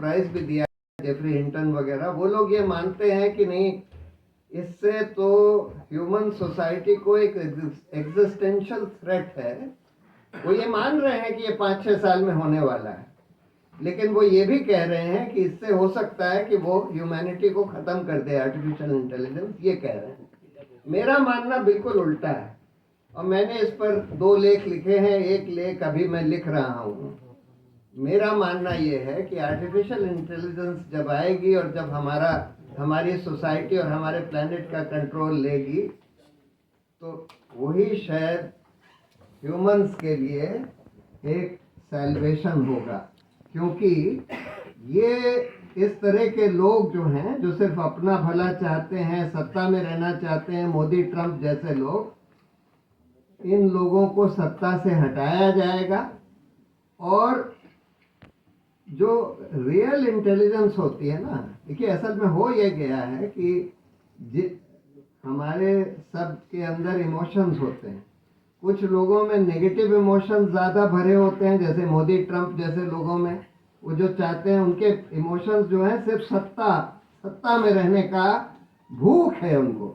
Prize भी दिया, Jeffrey Hinton वगैरह, वो लोग ये मानते हैं कि नहीं, इससे तो ह्यूमन सोसाइटी को एक एग्जिस्टेंशियल थ्रेट है। वो ये मान रहे हैं कि ये 5-6 साल में होने वाला है, लेकिन वो ये भी कह रहे हैं कि इससे हो सकता है कि वो ह्यूमैनिटी को ख़त्म कर दे आर्टिफिशियल इंटेलिजेंस, ये कह रहे हैं। मेरा मानना बिल्कुल उल्टा है, और मैंने इस पर 2 लेख लिखे हैं, एक लेख अभी मैं लिख रहा हूँ। मेरा मानना ये है कि आर्टिफिशियल इंटेलिजेंस जब आएगी और जब हमारी सोसाइटी और हमारे प्लैनेट का कंट्रोल लेगी, तो वही शायद ह्यूमंस के लिए एक सैल्वेशन होगा। क्योंकि ये इस तरह के लोग जो हैं, जो सिर्फ अपना भला चाहते हैं, सत्ता में रहना चाहते हैं, मोदी ट्रंप जैसे लोग, इन लोगों को सत्ता से हटाया जाएगा। और जो रियल इंटेलिजेंस होती है ना, देखिए असल में हो ये गया है कि हमारे सब के अंदर इमोशंस होते हैं। कुछ लोगों में नेगेटिव इमोशंस ज़्यादा भरे होते हैं, जैसे मोदी ट्रंप जैसे लोगों में, वो जो चाहते हैं, उनके इमोशंस जो हैं सिर्फ सत्ता में रहने का भूख है उनको,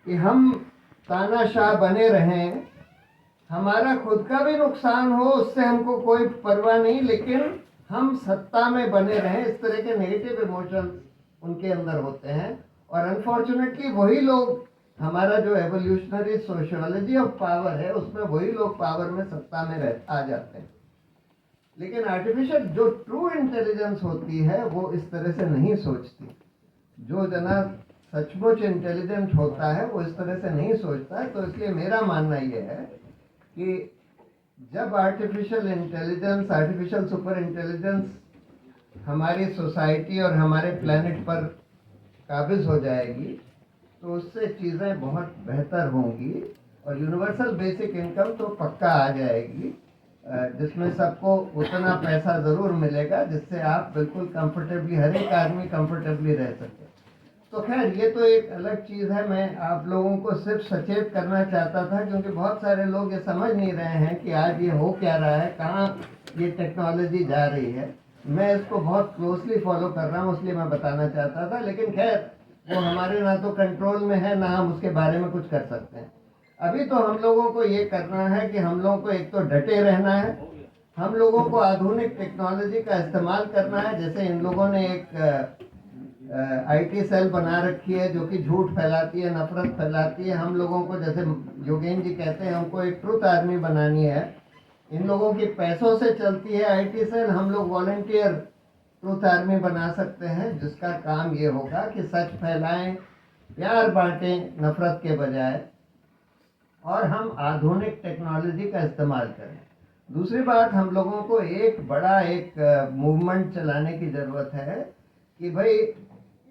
कि हम तानाशाह बने रहें, हमारा खुद का भी नुकसान हो उससे हमको कोई परवाह नहीं, लेकिन हम सत्ता में बने रहें। इस तरह के नेगेटिव इमोशंस उनके अंदर होते हैं। और अनफॉर्चुनेटली वही लोग, हमारा जो एवोल्यूशनरी सोशियोलॉजी ऑफ पावर है, उसमें वही लोग पावर में, सत्ता में आ जाते हैं। लेकिन आर्टिफिशियल जो ट्रू इंटेलिजेंस होती है वो इस तरह से नहीं सोचती। जो जना सचमुच इंटेलिजेंट होता है वो इस तरह से नहीं सोचता है। तो इसलिए मेरा मानना ये है कि जब artificial intelligence, artificial super intelligence हमारी सोसाइटी और हमारे प्लैनेट पर काबिज हो जाएगी, तो उससे चीज़ें बहुत बेहतर होंगी। और यूनिवर्सल बेसिक इनकम तो पक्का आ जाएगी, जिसमें सबको उतना पैसा ज़रूर मिलेगा जिससे आप बिल्कुल कंफर्टेबली, हर एक आदमी कंफर्टेबली रह सके। तो खैर ये तो एक अलग चीज़ है। मैं आप लोगों को सिर्फ सचेत करना चाहता था, क्योंकि बहुत सारे लोग ये समझ नहीं रहे हैं कि आज ये हो क्या रहा है, कहाँ ये टेक्नोलॉजी जा रही है। मैं इसको बहुत क्लोजली फॉलो कर रहा हूँ, इसलिए मैं बताना चाहता था। लेकिन खैर वो हमारे ना तो कंट्रोल में है, ना हम उसके बारे में कुछ कर सकते हैं। अभी तो हम लोगों को ये करना है कि हम लोगों को एक तो डटे रहना है, हम लोगों को आधुनिक टेक्नोलॉजी का इस्तेमाल करना है। जैसे इन लोगों ने एक आईटी सेल बना रखी है जो कि झूठ फैलाती है, नफरत फैलाती है। हम लोगों को, जैसे योगेन जी कहते हैं, हमको एक ट्रुथ आर्मी बनानी है। इन लोगों की पैसों से चलती है आईटी सेल, हम लोग वॉलंटियर ट्रुथ आर्मी बना सकते हैं, जिसका काम ये होगा कि सच फैलाएं, प्यार बांटें नफरत के बजाय, और हम आधुनिक टेक्नोलॉजी का इस्तेमाल करें। दूसरी बात, हम लोगों को एक बड़ा मूवमेंट चलाने की ज़रूरत है कि भाई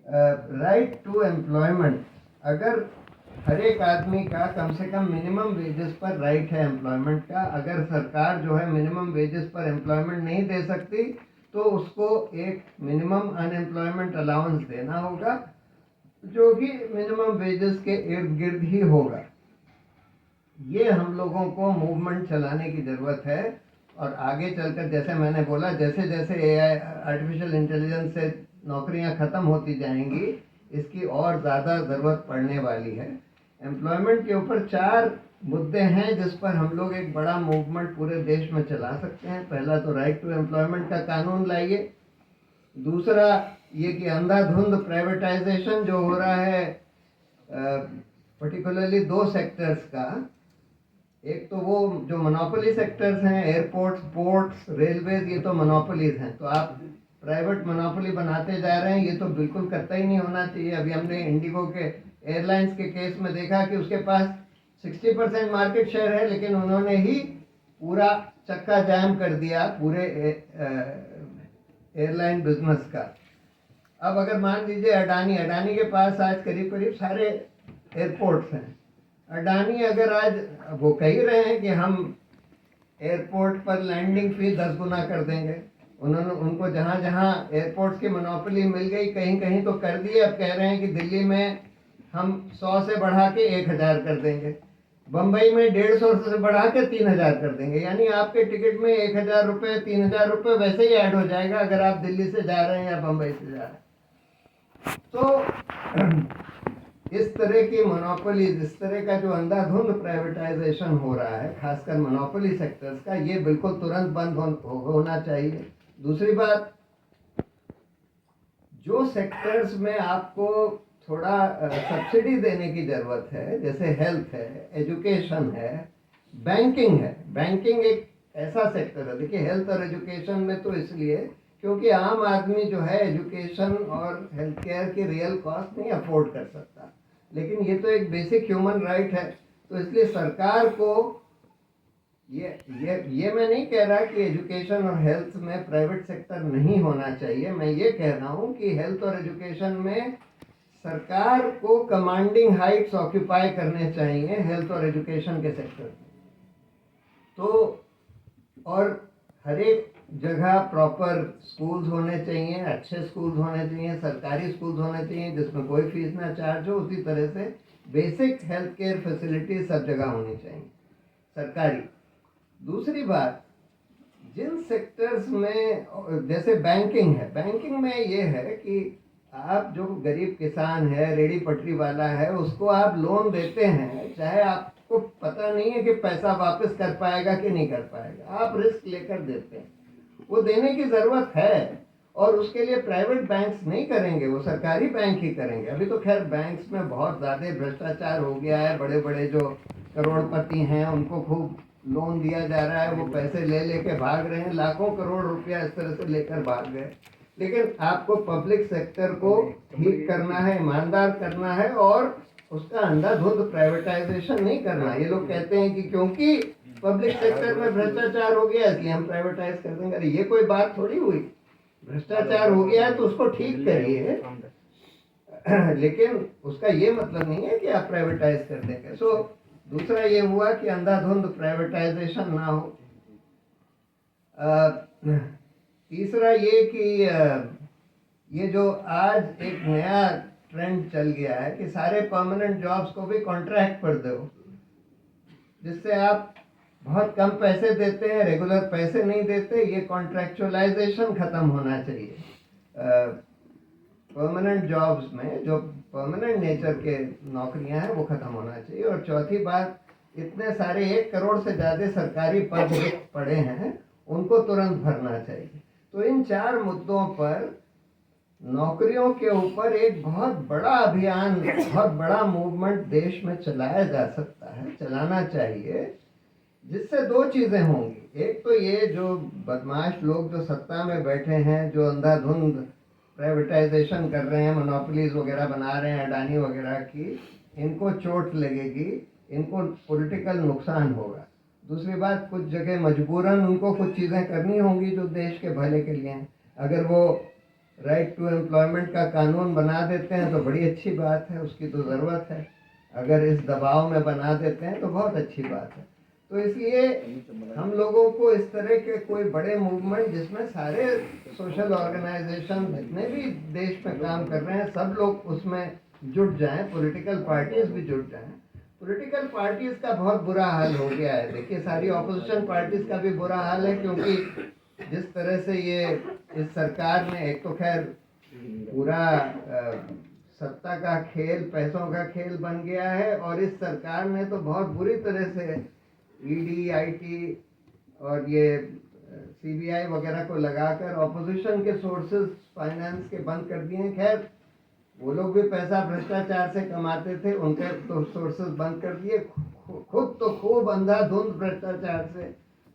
राइट टू एम्प्लॉयमेंट, अगर हर एक आदमी का कम से कम मिनिमम वेजेस पर राइट है एम्प्लॉयमेंट का, अगर सरकार जो है मिनिमम वेजेस पर एम्प्लॉयमेंट नहीं दे सकती तो उसको एक मिनिमम अनएम्प्लॉयमेंट अलाउंस देना होगा, जो कि मिनिमम वेजेस के इर्द गिर्द ही होगा। ये हम लोगों को मूवमेंट चलाने की ज़रूरत है। और आगे चलकर, जैसे मैंने बोला, जैसे जैसे एआई, आर्टिफिशियल इंटेलिजेंस से नौकरियां ख़त्म होती जाएंगी, इसकी और ज़्यादा ज़रूरत पड़ने वाली है। एम्प्लॉयमेंट के ऊपर 4 मुद्दे हैं जिस पर हम लोग एक बड़ा मूवमेंट पूरे देश में चला सकते हैं। पहला तो राइट टू एम्प्लॉयमेंट का कानून लाइए। दूसरा ये कि अंधाधुंध प्राइवेटाइजेशन जो हो रहा है, पर्टिकुलरली 2 सेक्टर्स का, एक तो वो जो मोनोपोली सेक्टर्स हैं, एयरपोर्ट्स, पोर्ट्स, रेलवेज, ये तो मोनोपोलीज हैं। तो आप प्राइवेट मोनोपोली बनाते जा रहे हैं, ये तो बिल्कुल कतई नहीं होना चाहिए। अभी हमने इंडिगो के एयरलाइंस के केस में देखा कि उसके पास 60% मार्केट शेयर है, लेकिन उन्होंने ही पूरा चक्का जाम कर दिया पूरे एयरलाइन बिजनेस का। अब अगर मान लीजिए अडानी के पास आज करीब करीब सारे एयरपोर्ट्स हैं। अडानी अगर आज, वो कह रहे हैं कि हम एयरपोर्ट पर लैंडिंग फी 10 गुना कर देंगे। उनको जहाँ जहाँ एयरपोर्ट्स की मोनोपोली मिल गई, कहीं कहीं तो कर दिए। अब कह रहे हैं कि दिल्ली में हम 100 से बढ़ा के 1000 कर देंगे। बम्बई में 150 से बढ़ा के 3000 कर देंगे, यानी आपके टिकट में 1000 रुपये 3000 रुपये वैसे ही ऐड हो जाएगा अगर आप दिल्ली से जा रहे हैं या बम्बई से जा रहे हैं। तो इस तरह की मोनोपोलीज, इस तरह का जो अंधाधुंध प्राइवेटाइजेशन हो रहा है खासकर मोनोपोली सेक्टर्स का, ये बिल्कुल तुरंत बंद होना चाहिए। दूसरी बात, जो सेक्टर्स में आपको थोड़ा सब्सिडी देने की ज़रूरत है, जैसे हेल्थ है, एजुकेशन है, बैंकिंग है। बैंकिंग एक ऐसा सेक्टर है, देखिए हेल्थ और एजुकेशन में तो इसलिए क्योंकि आम आदमी जो है एजुकेशन और हेल्थ केयर की रियल कॉस्ट नहीं अफोर्ड कर सकता, लेकिन ये तो एक बेसिक ह्यूमन राइट है। तो इसलिए सरकार को ये मैं नहीं कह रहा कि एजुकेशन और हेल्थ में प्राइवेट सेक्टर नहीं होना चाहिए, मैं ये कह रहा हूँ कि हेल्थ और एजुकेशन में सरकार को कमांडिंग हाइट्स ऑक्यूपाई करने चाहिए हेल्थ और एजुकेशन के सेक्टर में। तो और हर एक जगह प्रॉपर स्कूल्स होने चाहिए, अच्छे स्कूल्स होने चाहिए, सरकारी स्कूल्स होने चाहिए जिसमें कोई फीस ना चार्ज हो। उसी तरह से बेसिक हेल्थ केयर फैसिलिटी सब जगह होनी चाहिए सरकारी। दूसरी बात, जिन सेक्टर्स में जैसे बैंकिंग है, बैंकिंग में ये है कि आप जो गरीब किसान है, रेडी पटरी वाला है, उसको आप लोन देते हैं, चाहे आपको पता नहीं है कि पैसा वापस कर पाएगा कि नहीं कर पाएगा, आप रिस्क लेकर देते हैं, वो देने की ज़रूरत है। और उसके लिए प्राइवेट बैंक्स नहीं करेंगे, वो सरकारी बैंक ही करेंगे। अभी तो खैर बैंक्स में बहुत ज़्यादा भ्रष्टाचार हो गया है, बड़े बड़े जो करोड़पति हैं उनको खूब लोन दिया जा रहा है, वो पैसे ले लेके भाग रहे हैं, लाखों करोड़ रुपया इस तरह से लेकर भाग गए। लेकिन आपको पब्लिक सेक्टर को ठीक करना है, ईमानदार करना है, और उसका अंधाधुंध प्राइवेटाइजेशन नहीं करना। ये लोग कहते हैं कि क्योंकि पब्लिक सेक्टर में भ्रष्टाचार हो गया इसलिए हम प्राइवेटाइज कर देंगे। अरे ये कोई बात थोड़ी हुई, भ्रष्टाचार हो गया है तो उसको ठीक करिए, लेकिन उसका ये मतलब नहीं है कि आप प्राइवेटाइज कर देंगे। सो दूसरा ये हुआ कि अंधाधुंध प्राइवेटाइजेशन ना हो। तीसरा ये कि ये जो आज एक नया ट्रेंड चल गया है कि सारे परमानेंट जॉब्स को भी कॉन्ट्रैक्ट पर दो, जिससे आप बहुत कम पैसे देते हैं, रेगुलर पैसे नहीं देते। ये कॉन्ट्रैक्चुअलाइजेशन ख़त्म होना चाहिए। परमानेंट जॉब्स में जो परमानेंट नेचर के नौकरियां हैं वो ख़त्म होना चाहिए। और चौथी बात, इतने सारे 1 करोड़ से ज़्यादा सरकारी पद पड़े हैं, उनको तुरंत भरना चाहिए। तो इन 4 मुद्दों पर नौकरियों के ऊपर एक बहुत बड़ा अभियान, बहुत बड़ा मूवमेंट देश में चलाया जा सकता है, चलाना चाहिए, जिससे 2 चीज़ें होंगी। एक तो ये जो बदमाश लोग जो सत्ता में बैठे हैं, जो अंधाधुंध प्राइवेटाइजेशन कर रहे हैं, मोनोपोलीज वगैरह बना रहे हैं अडानी वगैरह की, इनको चोट लगेगी, इनको पॉलिटिकल नुकसान होगा। दूसरी बात, कुछ जगह मजबूरन उनको कुछ चीज़ें करनी होंगी जो देश के भले के लिए हैं। अगर वो राइट टू एम्प्लॉयमेंट का कानून बना देते हैं तो बड़ी अच्छी बात है, उसकी तो ज़रूरत है। अगर इस दबाव में बना देते हैं तो बहुत अच्छी बात है। तो इसलिए हम लोगों को इस तरह के कोई बड़े मूवमेंट जिसमें सारे सोशल ऑर्गेनाइजेशन जितने भी देश में काम कर रहे हैं सब लोग उसमें जुट जाएं, पॉलिटिकल पार्टीज भी जुट जाएं। पॉलिटिकल पार्टीज का बहुत बुरा हाल हो गया है, देखिए सारी ऑपोजिशन पार्टीज का भी बुरा हाल है, क्योंकि जिस तरह से ये इस सरकार ने, एक तो खैर पूरा सत्ता का खेल, पैसों का खेल बन गया है, और इस सरकार ने तो बहुत बुरी तरह से ईडी, आईटी और ये सीबीआई वगैरह को लगाकर ऑपोजिशन के सोर्सेज फाइनेंस के बंद कर दिए हैं। खैर वो लोग भी पैसा भ्रष्टाचार से कमाते थे, उनके तो सोर्सेज बंद कर दिए, खुद तो खूब अंधाधुंध भ्रष्टाचार से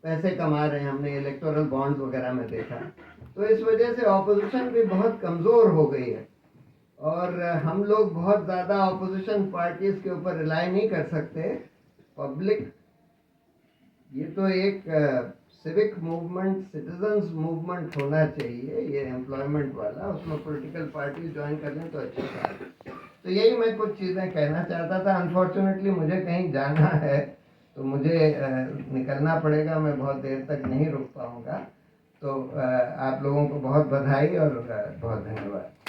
पैसे कमा रहे हैं, हमने इलेक्टोरल बॉन्ड्स वगैरह में देखा। तो इस वजह से ऑपोजिशन भी बहुत कमज़ोर हो गई है, और हम लोग बहुत ज़्यादा ऑपोजिशन पार्टीज़ के ऊपर रिलाई नहीं कर सकते। पब्लिक, ये तो एक सिविक मूवमेंट, सिटीजन्स मूवमेंट होना चाहिए ये एम्प्लॉयमेंट वाला, उसमें पॉलिटिकल पार्टी ज्वाइन कर लें तो अच्छी बात है। तो यही मैं कुछ चीज़ें कहना चाहता था। अनफॉर्चुनेटली मुझे कहीं जाना है तो मुझे निकलना पड़ेगा, मैं बहुत देर तक नहीं रुक पाऊँगा। तो आप लोगों को बहुत बधाई और बहुत धन्यवाद।